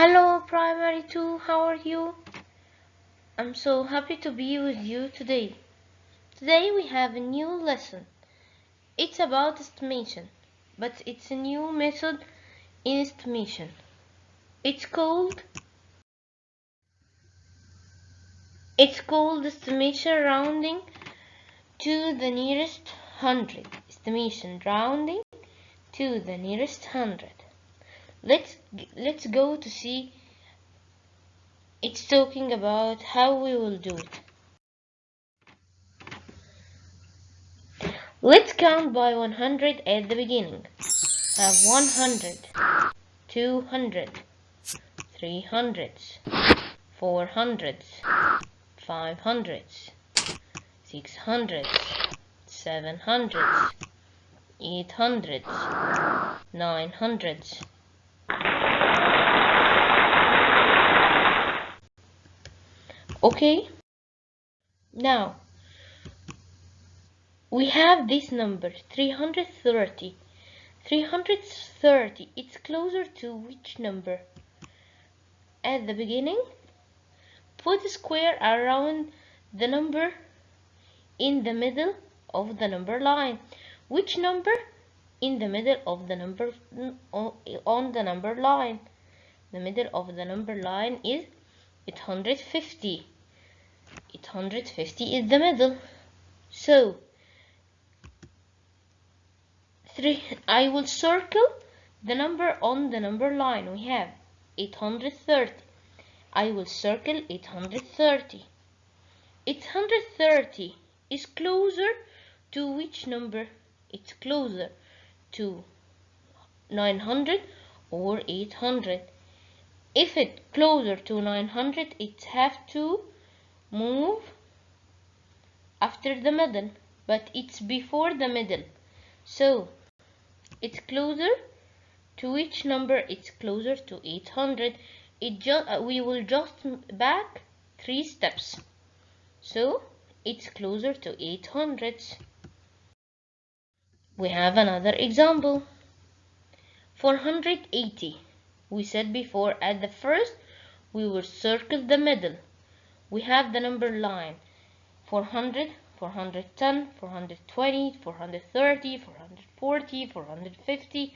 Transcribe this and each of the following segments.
Hello Primary 2, how are you? I'm so happy to be with you today. Today we have a new lesson. It's about estimation, but it's a new method in estimation. It's called estimation rounding to the nearest hundred. Estimation rounding to the nearest hundred. Let's go to see. It's talking about how we will do it. Let's count by 100 at the beginning. Have 100, 200, 300, 400, 500, 600, 700, 800, 900. Okay? Now, we have this number 330. 330, it's closer to which number? At the beginning, put a square around the number in the middle of the number line. Which number? In the middle of the number on the number line. The middle of the number line is 850. 850 is the middle. So I will circle the number on the number line. We have 830. I will circle 830. 830 is closer to which number? It's closer to 900 or 800. If it's closer to 900, it has to move after the middle, but it's before the middle. So it's closer to which number? It's closer to 800. We will just back 3 steps. So it's closer to 800. We have another example. 480. We said before, at the first we will circle the middle. We have the number line 400, 410, 420, 430, 440, 450,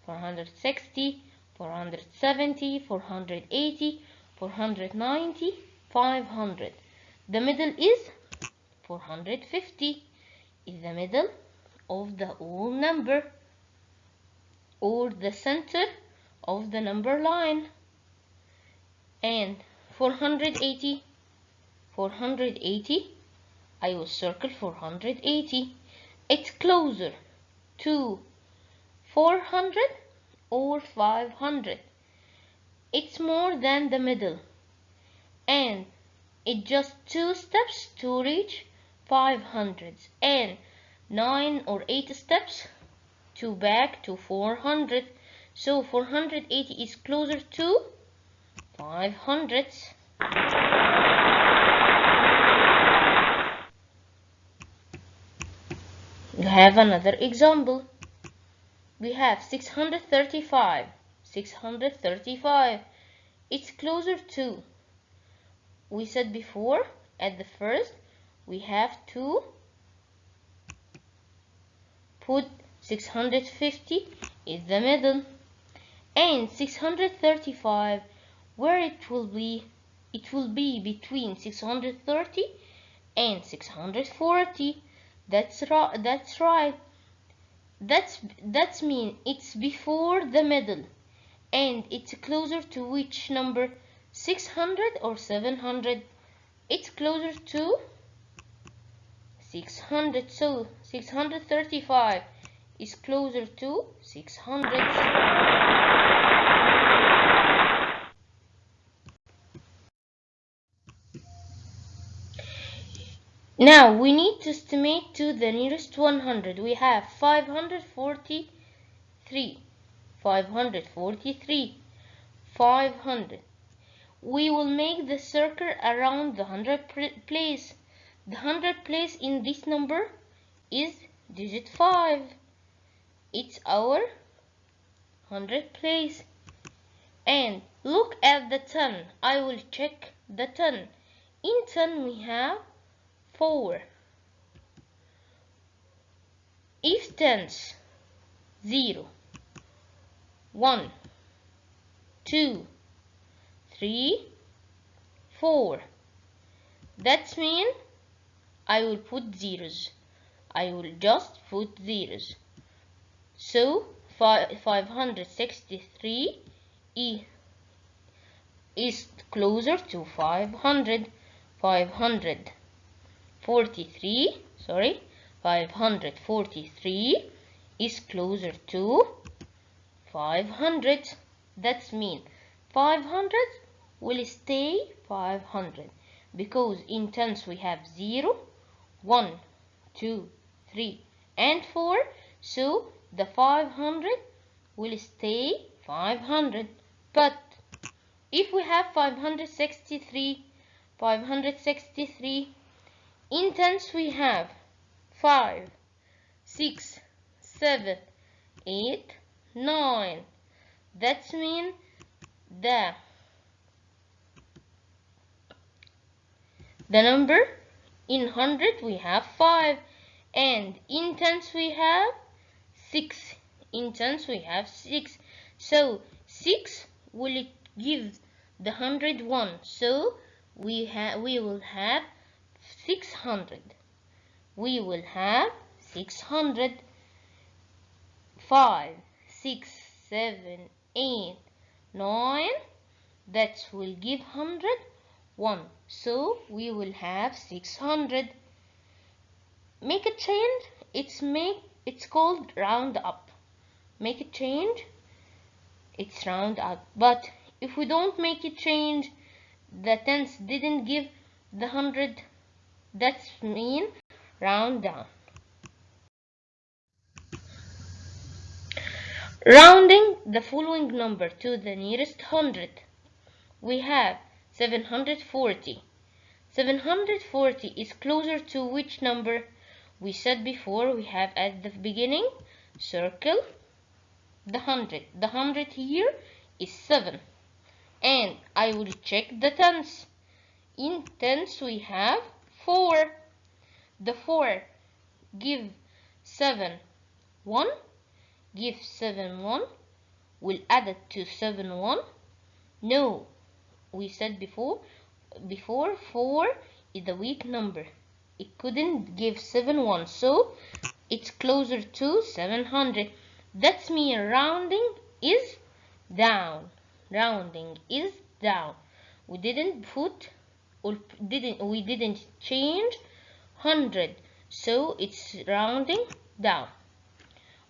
460, 470, 480, 490, 500. The middle is 450. Is the middle of the whole number or the center of the number line. And 480, 480, I will circle 480. It's closer to 400 or 500. It's more than the middle, and it's just 2 steps to reach 500 and 9 or 8 steps to back to 400. So 480 is closer to 500. We have another example. We have 635. 635. It's closer to. We said before, at the first, we have to put 650 in the middle. And 635, where it will be? It will be between 630 and 640. That's right. That's mean it's before the middle, and it's closer to which number? 600 or 700? It's closer to 600. So 635 is closer to 600. Now we need to estimate to the nearest 100. We have 543. 543. 500. We will make the circle around the 100 place. The 100 place in this number is digit 5. It's our 100 place. And Look at the 10. I will check the 10. In 10 we have 4. If tens 0, 1, 2, 3, 4. That means I will put zeros. I will just put zeros. So 563 is closer to 500. 543 is closer to 500. That means 500 will stay 500 because in tens we have 0, 1, 2, 3 and 4, so the 500 will stay 500. But if we have 563 in tens we have 5, 6, 7, 8, 9. That means the number in 100 we have 5, and in tens we have 6. In tens we have 6. So 6 will give the 101. So we will have 600. We will have 600. 5, 6, 7, 8, 9. That will give 101. So we will have 600. Make a change. It's called round up. Make a change. It's round up. But if we don't make a change, the tens didn't give the 100. That means round down. Rounding the following number to the nearest 100. We have 740. 740 is closer to which number? We said before we have at the beginning circle the 100. The 100 here is 7. And I will check the tens. In tens we have 4. The 4 give 7 1. Give 7 1. Will add it to 7 1. No, we said before 4 is a weak number. It couldn't give 7 1, so it's closer to 700. That means rounding is down. Rounding is down. We didn't change 100, so it's rounding down.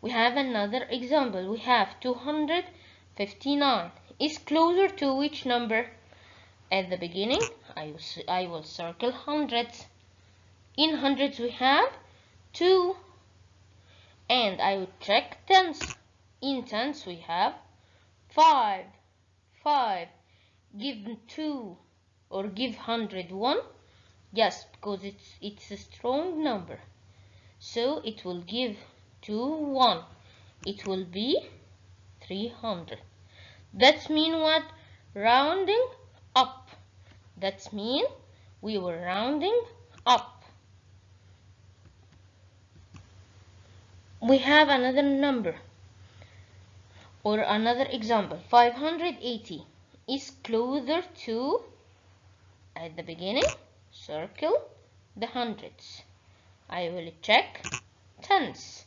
We have another example. We have 259 is closer to which number? At the beginning I will circle hundreds. In hundreds we have 2, and I will check tens. In tens we have 5. 5 give 2 or give 101. Yes, because it's a strong number, so it will give 2 1. It will be 300. That mean what? Rounding up. That mean we were rounding up. We have another number or another example. 580 is closer to, at the beginning, circle the hundreds. I will check tens.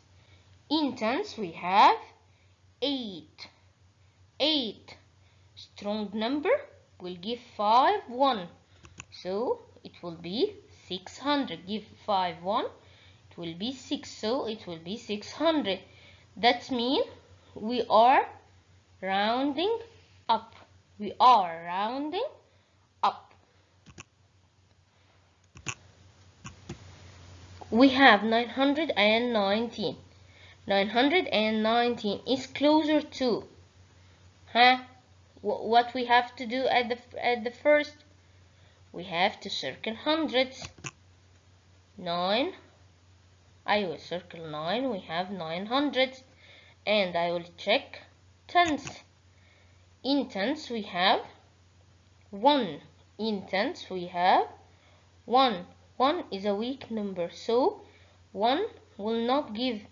In tens we have 8. 8. Strong number will give 5 1. So it will be 600. Give 5 1. It will be 6. So it will be 600. That means we are rounding up. We are rounding up. We have 919. 919 is closer to, what we have to do at the first? We have to circle hundreds. 9. I will circle 9. We have 900, and I will check tens. In tens we have 1. In tens we have 1. 1 is a weak number, so 1 will not give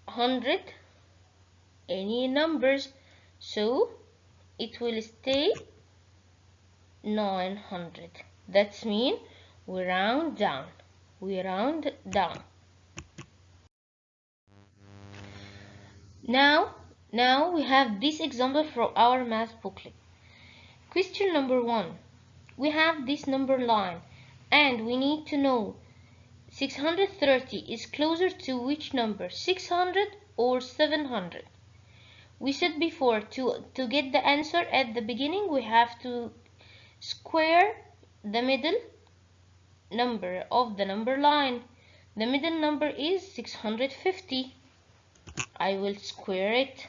100 any numbers, so it will stay 900. That means we round down. We round down. Now we have this example from our math booklet. Question number 1. We have this number line and we need to know 630 is closer to which number, 600 or 700? We said before, to get the answer at the beginning, we have to square the middle number of the number line. The middle number is 650. I will square it.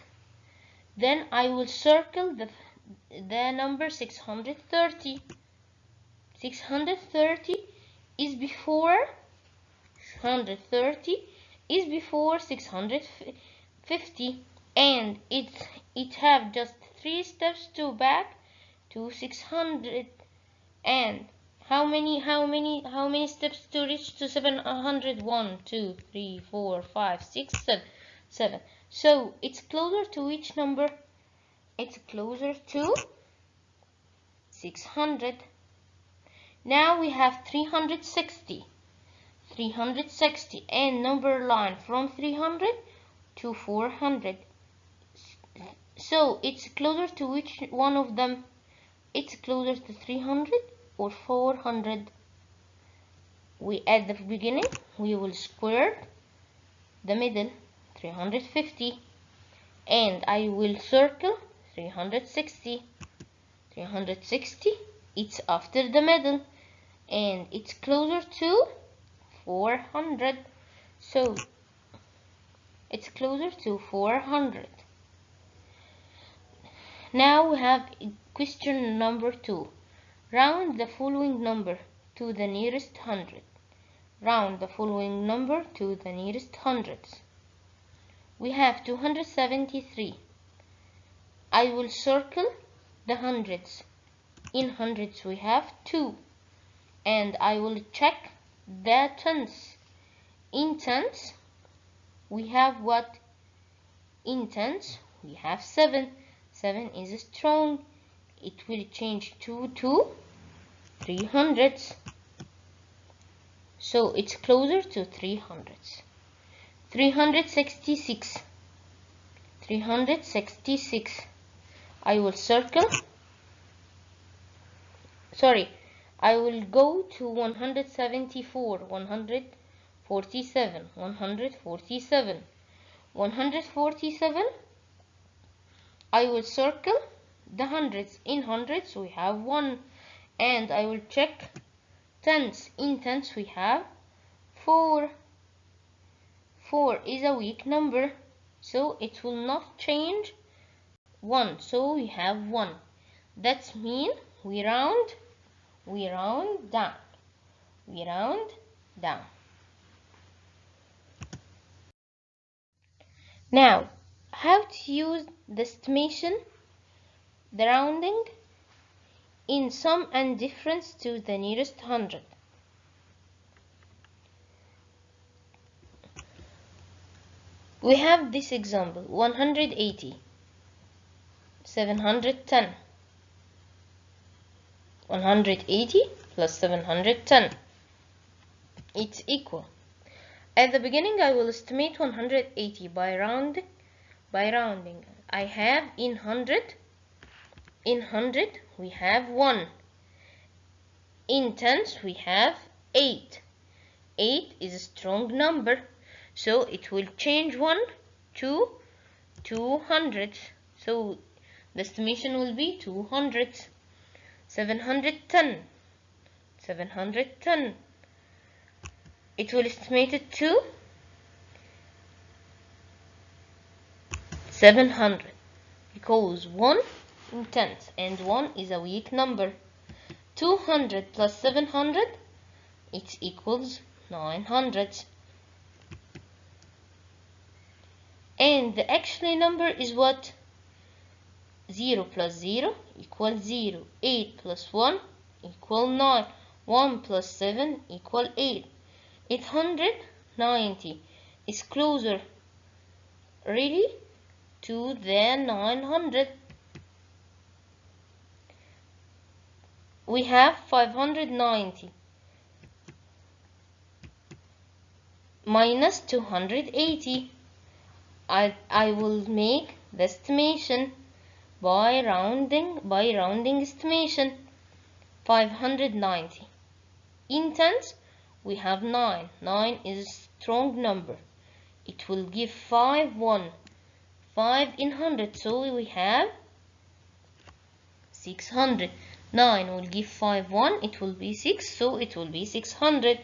Then I will circle the number 630. 630 is before 650, and it have just 3 steps to back to 600. And how many steps to reach to 700? 1, 2, 3, 4, 5, 6, 7. So it's closer to which number? It's closer to 600. Now we have 360 and number line from 300 to 400. So it's closer to which one of them? It's closer to 300 or 400. At the beginning we will square the middle, 350, and I will circle 360. 360, it's after the middle and it's closer to 400. So it's closer to 400. Now we have question number 2. Round the following number to the nearest hundred. Round the following number to the nearest hundreds. We have 273. I will circle the hundreds. In hundreds we have 2. And I will check the tens. In tens we have what? In tens we have 7. 7 is strong. It will change 2 to 300s. So it's closer to 300s. 366. 366. I will circle. I will go to 174, 147, 147. 147. I will circle the hundreds. In hundreds we have 1, and I will check tens. In tens we have 4. 4 is a weak number, so it will not change 1, so we have 1. That means we round down. We round down. Now, how to use the estimation, the rounding, in sum and difference to the nearest hundred. We have this example: 180, 710. 180 plus 710. It's equal. At the beginning I will estimate 180 by rounding. I have in 100 we have 1. In tens we have 8. 8 is a strong number, so it will change 1 to 200. So the estimation will be 200. 710. 710. It will estimate it to 700 because 1 in tens and 1 is a weak number. 200 plus 700, it equals 900. And the actual number is what? 0 plus 0 equals 0. 8 plus 1 equals 9. 1 plus 7 equals 8. 890 is closer really to the 900. We have 590 minus 280. I will make the estimation by rounding estimation. 590 in tens we have 9. 9 is a strong number. It will give 5 in 100, so we have 600. 9 will give 5 1, it will be 6, so it will be 600.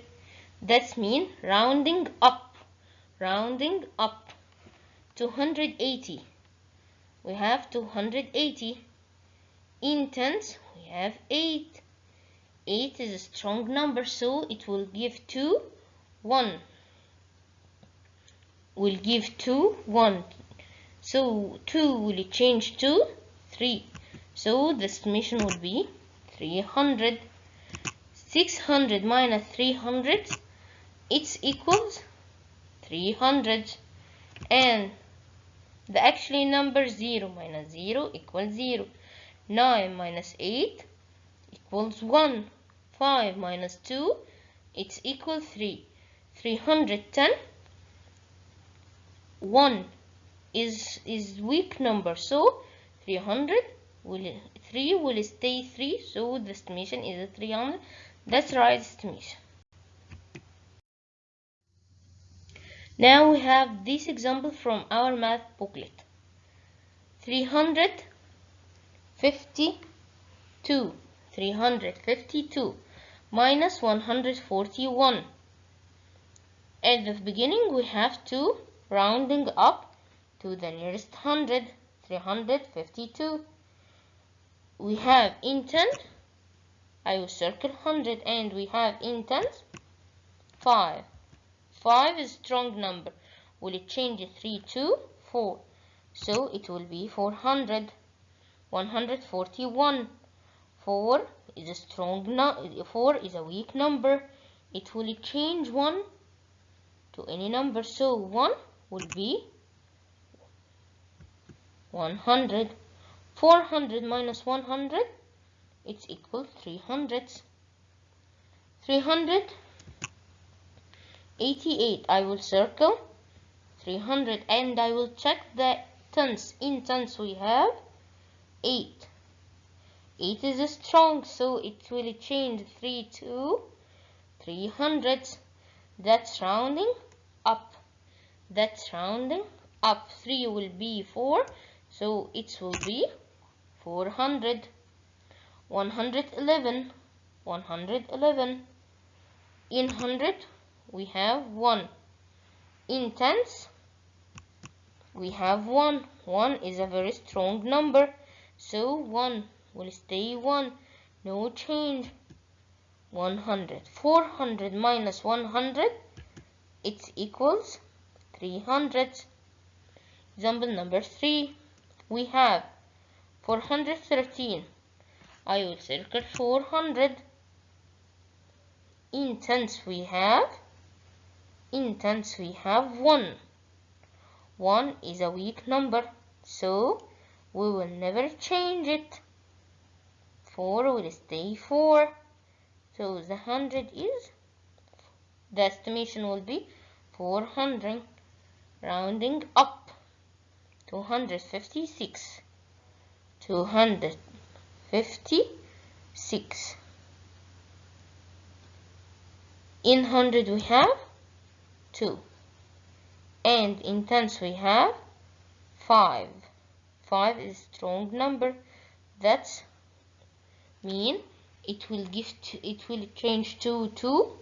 That means rounding up. 280. We have 280. In tens we have 8. 8 is a strong number, so it will give 2 1. Will give 2 1. So 2 will change to 3. So the estimation will be 300. 600 minus 300, it's equals 300. And the actually number 0 minus 0 equals 0. 9 minus 8 equals 1. 5 minus 2, it's equal 3. 310. 1 is weak number, so 300 3 will stay 3, so the estimation is 300. That's right estimation. Now we have this example from our math booklet. 352 minus 141. At the beginning we have to rounding up to the nearest hundred. 352. We have in 10, I will circle 100, and we have in tens 5. 5 is strong number. Will it change 3 to 4? So it will be 400. 141. 4 is a strong number. 4 is a weak number. It will change 1 to any number. So 1 will be 100. 400 minus 100, it's equal 300. 388. I will circle 300 and I will check the tens. In tens we have 8. 8 is strong, so it will change 3 to 300. That's rounding up. 3 will be 4, so it will be 400. 111. In 100 we have 1. In tens we have 1. 1 is a very strong number, so 1 will stay 1, no change. 100. 400 minus 100, it equals 300. Example number 3. We have 413. I will circle 400. In tens we have 1. 1 is a weak number, so we will never change it. 4 will stay 4. So the 100 is, the estimation will be 400. Rounding up. 256. 256. In 100 we have 2. And in tens we have 5. 5 is a strong number. That's mean it will change 2 to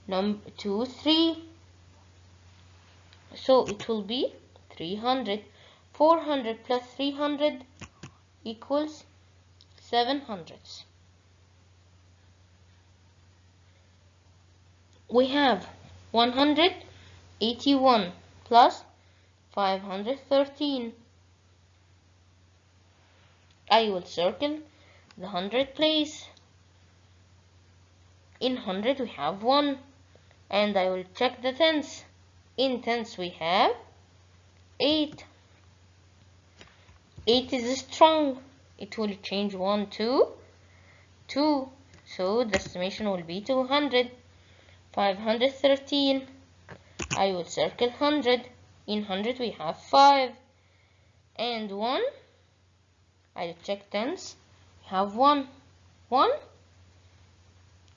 3. So it will be 300. 400 plus 300 equals 700. We have 181 plus 513. I will circle the 100 place. In 100 we have 1, and I will check the tens. In tens we have 8. 8 is strong. It will change 1 to 2. So the estimation will be 200. 513. I will circle 100. In 100 we have 5 and 1. I'll check tens. We have 1. 1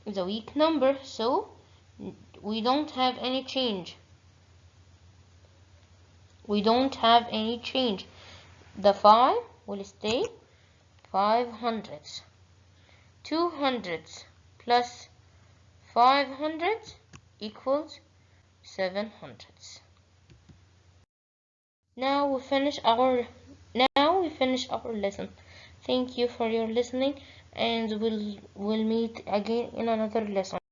is a weak number, so we don't have any change. We don't have any change. The 5 will stay 5 hundredths. 2 hundredths plus 5 hundredths equals 7 hundredths. Now we finish our lesson. Thank you for your listening, and we'll meet again in another lesson.